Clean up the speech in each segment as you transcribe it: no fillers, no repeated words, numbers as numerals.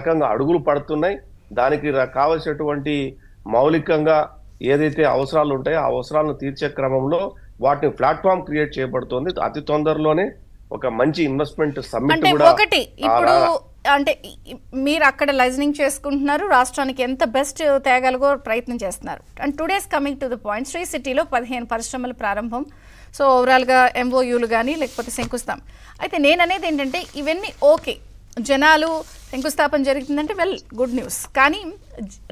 రకంగా అడుగులు పడుతున్నాయి. దానికి కావలసినటువంటి మౌలికంగా ఏదైతే అవసరాలు ఉంటాయో ఆ అవసరాలను తీర్చే క్రమంలో వాటిని ప్లాట్ఫామ్ క్రియేట్ చేయబడుతుంది. అతి తొందరలోనే ఒక మంచి ఇన్వెస్ట్మెంట్ సమ్మిట్ అంటే కూడా ఒకటి ఇప్పుడు అంటే మీరు అక్కడ లైజనింగ్ చేసుకుంటున్నారు, రాష్ట్రానికి ఎంత బెస్ట్ తేగలగో ప్రయత్నం చేస్తున్నారు. And today's coming to the point, శ్రీ సిటీలో 15 పరిశ్రమల ప్రారంభం. సో ఓవరాల్గా ఎంఓయూలు కానీ లేకపోతే శంకుస్థాపన. అయితే నేను అనేది ఏంటంటే ఇవన్నీ ఓకే, జనాలు శంకుస్థాపన జరుగుతుందంటే వెల్ గుడ్ న్యూస్. కానీ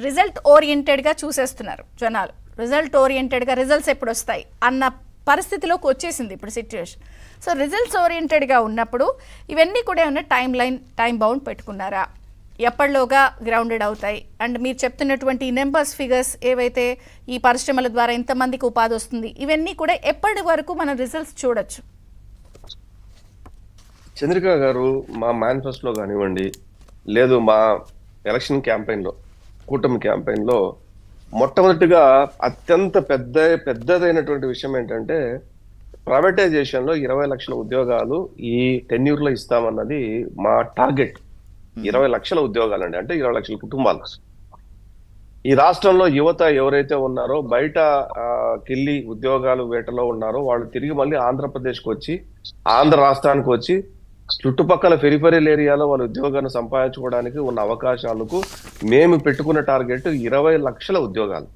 రిజల్ట్ ఓరియంటెడ్గా చూసేస్తున్నారు జనాలు. రిజల్ట్ ఓరియంటెడ్గా రిజల్ట్స్ ఎప్పుడు వస్తాయి అన్న పరిస్థితిలోకి వచ్చేసింది ఇప్పుడు సిచ్యువేషన్. సో రిజల్ట్స్ ఓరియంటెడ్గా ఉన్నప్పుడు ఇవన్నీ కూడా ఏమన్నా టైం బౌండ్ పెట్టుకున్నారా? ఎప్పటిలోగా గ్రౌండెడ్ అవుతాయి? అండ్ మీరు చెప్తున్నటువంటి నెంబర్స్ ఫిగర్స్ ఏవైతే ఈ పరిశ్రమల ద్వారా ఎంతమందికి ఉపాధి వస్తుంది, ఇవన్నీ కూడా ఎప్పటి వరకు మనం రిజల్ట్స్ చూడొచ్చు? చంద్రిక గారు, మా మేనిఫెస్టోలో కానివ్వండి, లేదు మా ఎలక్షన్ క్యాంపెయిన్లో, కూటమి క్యాంపెయిన్లో మొట్టమొదటిగా అత్యంత పెద్దదైనటువంటి విషయం ఏంటంటే ప్రైవేటైజేషన్లో 20 లక్షల ఉద్యోగాలు ఈ టెన్యూర్లో ఇస్తామన్నది మా టార్గెట్. 20 లక్షల ఉద్యోగాలండి, అంటే 20 లక్షల కుటుంబాలు. ఈ రాష్ట్రంలో యువత ఎవరైతే ఉన్నారో బయట కిల్లి ఉద్యోగాలు వేటలో ఉన్నారో వాళ్ళు తిరిగి మళ్ళీ ఆంధ్రప్రదేశ్కి వచ్చి, ఆంధ్ర రాష్ట్రానికి వచ్చి చుట్టుపక్కల పెరిఫెరల్ ఏరియాలో వాళ్ళ ఉద్యోగాన్ని సంపాదించుకోవడానికి ఉన్న అవకాశాలకు మేము పెట్టుకున్న టార్గెట్ 20 లక్షల ఉద్యోగాలు.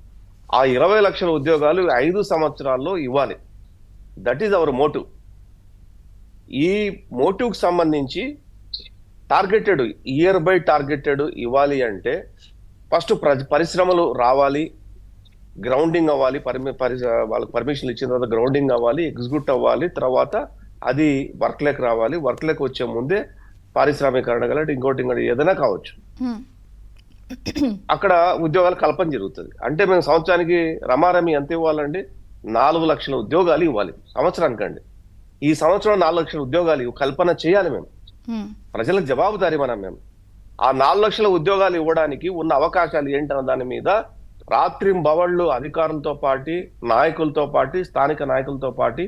ఆ 20 లక్షల ఉద్యోగాలు 5 సంవత్సరాల్లో ఇవ్వాలి. That is our motive. ఈ మోటివ్కి సంబంధించి టార్గెటెడ్, ఇయర్ బై టార్గెటెడ్ ఇవ్వాలి అంటే ఫస్ట్ పరిశ్రమలు రావాలి, గ్రౌండింగ్ అవ్వాలి, వాళ్ళకి పర్మిషన్ ఇచ్చిన తర్వాత గ్రౌండింగ్ అవ్వాలి, ఎగ్జిక్యూట్ అవ్వాలి, తర్వాత అది వర్క్లోకి రావాలి. వర్క్లోకి వచ్చే ముందే పారిశ్రామికరణ గల ఇంకోటి ఏదైనా కావచ్చు, అక్కడ ఉద్యోగాల కల్పన జరుగుతుంది. అంటే మేము సంవత్సరానికి రమారమి ఎంత ఇవ్వాలండి? 4 లక్షల ఉద్యోగాలు ఇవ్వాలి సంవత్సరానికండి. ఈ సంవత్సరం 4 లక్షల ఉద్యోగాలు కల్పన చేయాలి. మేము ప్రజలకు జవాబుదారీ మేము. ఆ 4 లక్షల ఉద్యోగాలు ఇవ్వడానికి ఉన్న అవకాశాలు ఏంటన్న దాని మీద రాత్రింబవళ్ళు అధికారులతో పాటు, నాయకులతో పాటు, స్థానిక నాయకులతో పాటు,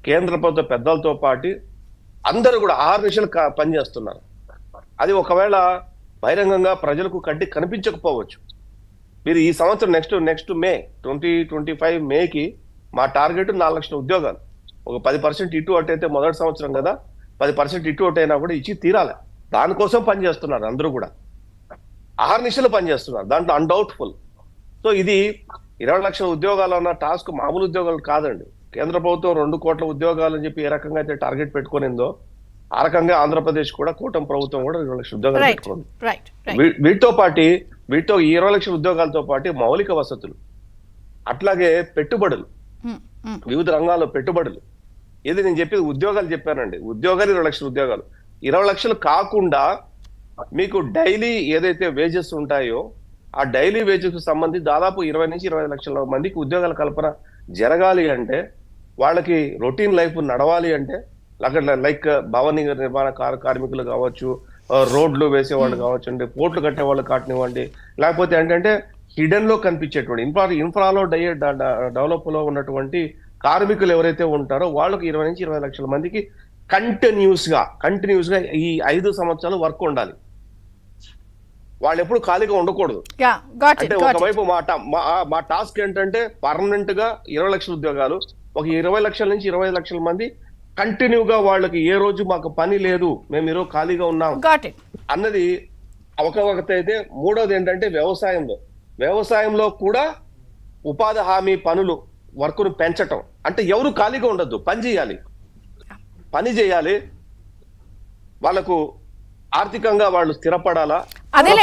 కేంద్ర ప్రభుత్వ పెద్దలతో పాటు అందరూ కూడా 6 నిమిషాలు పనిచేస్తున్నారు. అది ఒకవేళ బహిరంగంగా ప్రజలకు కంటికి కనిపించకపోవచ్చు. మీరు ఈ సంవత్సరం నెక్స్ట్ మే 2025 మేకి మా టార్గెట్ 4 లక్షల ఉద్యోగాలు. ఒక 10% ఇటు అటు అయితే మొదటి సంవత్సరం కదా, 10% ఇటు అటు అయినా కూడా ఇచ్చి తీరాలి. దానికోసం పనిచేస్తున్నారు అందరూ కూడా. 6 నిమిషాలు పనిచేస్తున్నారు, దాంట్లో అన్డౌట్ఫుల్. సో ఇది 20 లక్షల ఉద్యోగాలు అన్న టాస్క్ మామూలు ఉద్యోగాలు కాదండి. కేంద్ర ప్రభుత్వం 2 కోట్ల ఉద్యోగాలు అని చెప్పి ఏ రకంగా అయితే టార్గెట్ పెట్టుకునిందో ఆ రకంగా ఆంధ్రప్రదేశ్ కూడా, కూటమి ప్రభుత్వం కూడా 20 లక్షల ఉద్యోగాలు పెట్టుకుంది. వీటితో పాటు 20 లక్షల ఉద్యోగాలతో పాటు మౌలిక వసతులు, అట్లాగే పెట్టుబడులు, వివిధ రంగాల్లో పెట్టుబడులు. ఇది నేను చెప్పేది ఉద్యోగాలు చెప్పానండి. ఉద్యోగాలు 20 లక్షల ఉద్యోగాలు. 20 లక్షలు కాకుండా మీకు డైలీ ఏదైతే వేజెస్ ఉంటాయో ఆ డైలీ వేజెస్ సంబంధించి దాదాపు 20 నుంచి 25 లక్షల మందికి ఉద్యోగాల కల్పన జరగాలి అంటే, వాళ్ళకి రొటీన్ లైఫ్ నడవాలి అంటే, లైక్ భవన నిర్మాణ కార్మికులు కావచ్చు, రోడ్లు వేసేవాళ్ళు కావచ్చు అండి, పోర్ట్లు కట్టేవాళ్ళు కాటనివ్వండి, లేకపోతే ఏంటంటే హిడెన్ లో కనిపించేటువంటి ఇన్ఫ్రాలో డెవలప్ లో ఉన్నటువంటి కార్మికులు ఎవరైతే ఉంటారో వాళ్ళకి 20 నుంచి 25 లక్షల మందికి కంటిన్యూస్ గా ఈ 5 సంవత్సరాలు వర్క్ ఉండాలి. వాళ్ళు ఎప్పుడు ఖాళీగా ఉండకూడదు. అంటే ఒకవైపు మా టాస్క్ ఏంటంటే పర్మనెంట్ గా 20 లక్షల ఉద్యోగాలు, ఒక 20 లక్షల నుంచి 25 లక్షల మంది కంటిన్యూగా వాళ్ళకి ఏ రోజు మాకు పని లేదు, మేము ఈరోజు ఖాళీగా ఉన్నాం అన్నది ఒకటి అయితే. మూడోది ఏంటంటే వ్యవసాయంలో కూడా ఉపాధి హామీ పనులు వర్క్ను పెంచటం. అంటే ఎవరు ఖాళీగా ఉండద్దు, పని చేయాలి, వాళ్ళకు ఆర్థికంగా వాళ్ళు స్థిరపడాలా,